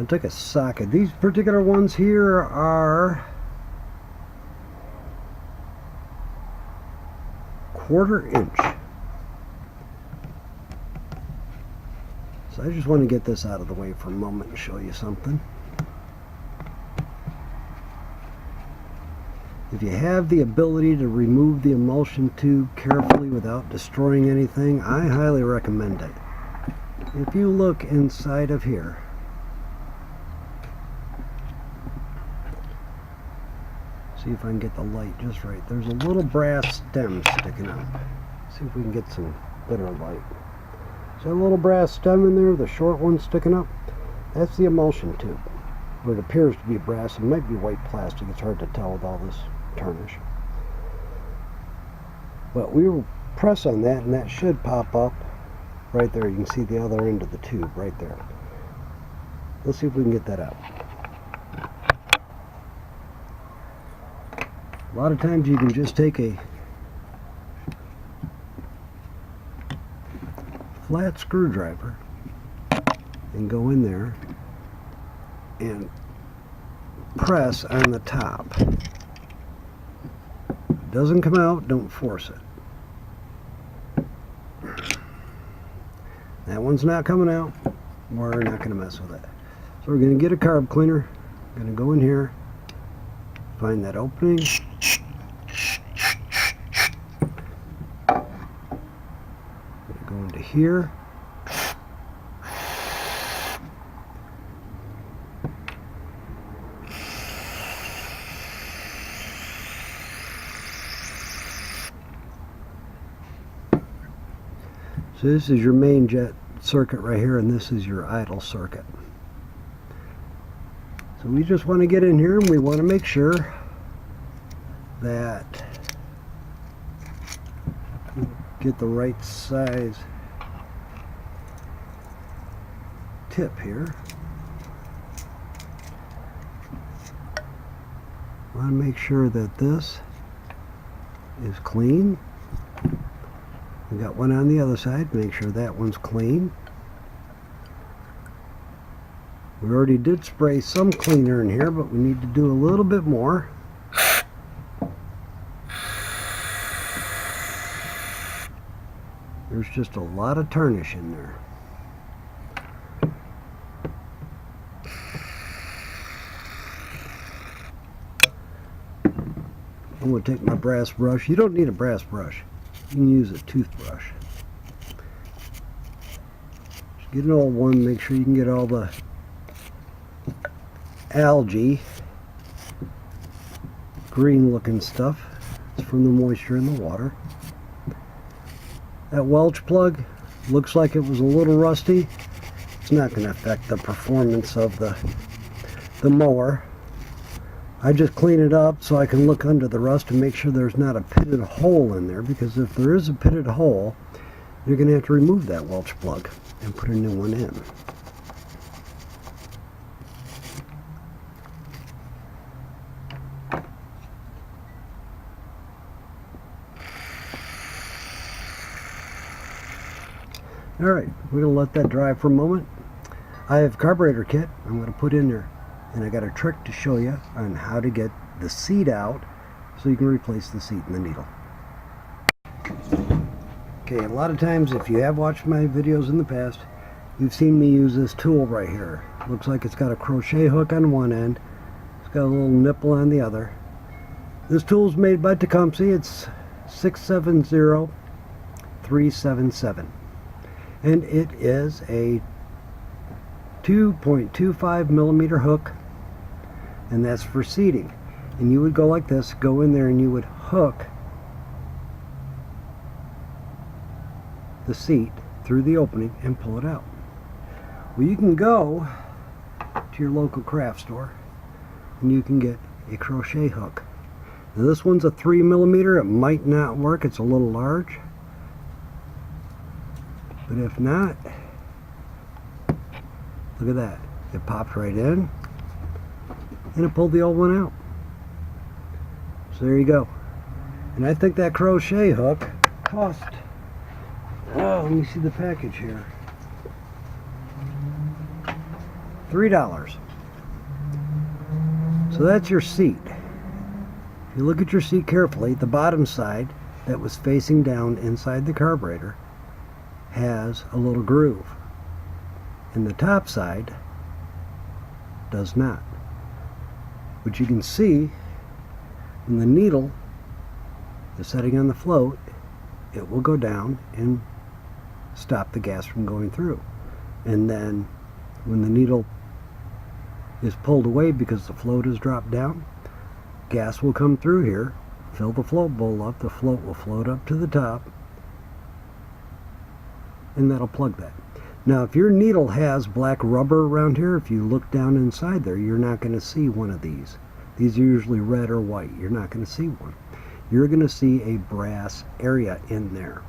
I took a socket. These particular ones here are 1/4 inch. So I just want to get this out of the way for a moment and show you something. If you have the ability to remove the emulsion tube carefully without destroying anything, I highly recommend it. If you look inside of here, see if I can get the light just right. There's a little brass stem sticking up. See if we can get some better light. So a little brass stem in there, the short one sticking up, that's the emulsion tube. Where it appears to be brass, it might be white plastic. It's hard to tell with all this tarnish. But we will press on that and that should pop up right there. You can see the other end of the tube right there. Let's see if we can get that out. A lot of times you can just take a flat screwdriver and go in there and press on the top. If it doesn't come out, don't force it. That one's not coming out. We're not going to mess with it. So we're going to get a carb cleaner. I'm going to go in here, find that opening. Go into here. So this is your main jet circuit right here, and this is your idle circuit. So we just want to get in here and we want to make sure that we get the right size tip here. Want to make sure that this is clean. We got one on the other side, make sure that one's clean. We already did spray some cleaner in here, but we need to do a little bit more. There's just a lot of tarnish in there. I'm going to take my brass brush. You don't need a brass brush. You can use a toothbrush. Just get an old one, make sure you can get all the algae, green looking stuff. It's from the moisture in the water. That Welch plug looks like it was a little rusty. It's not going to affect the performance of the mower. I just clean it up so I can look under the rust and make sure there's not a pitted hole in there, because if there is a pitted hole, you're going to have to remove that Welch plug and put a new one in. Alright, we're going to let that dry for a moment. I have carburetor kit I'm going to put in there. And I got a trick to show you on how to get the seat out so you can replace the seat and the needle. Okay, a lot of times if you have watched my videos in the past, you've seen me use this tool right here. Looks like it's got a crochet hook on one end. It's got a little nipple on the other. This tool is made by Tecumseh. It's 670377. And it is a 2.25 millimeter hook, and that's for seating. And you would go like this, go in there and you would hook the seat through the opening and pull it out. Well, you can go to your local craft store and you can get a crochet hook. Now this one's a 3 millimeter. It might not work, it's a little large, but if not, look at that. It popped right in and it pulled the old one out. So there you go. And I think that crochet hook cost, oh, let me see the package here. $3. So that's your seat. If you look at your seat carefully, the bottom side that was facing down inside the carburetor has a little groove, and the top side does not. But you can see when the needle is setting on the float, it will go down and stop the gas from going through. And then when the needle is pulled away because the float has dropped down, gas will come through here, fill the float bowl up, the float will float up to the top, and that'll plug that. Now if your needle has black rubber around here, if you look down inside there, you're not going to see one of these. These are usually red or white. You're not going to see one. You're going to see a brass area in there.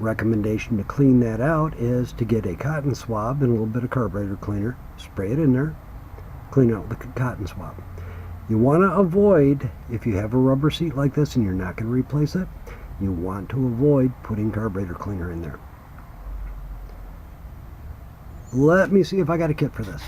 Recommendation to clean that out is to get a cotton swab and a little bit of carburetor cleaner, spray it in there, clean out the cotton swab. You want to avoid, if you have a rubber seat like this and you're not going to replace it, you want to avoid putting carburetor cleaner in there. Let me see if I got a kit for this.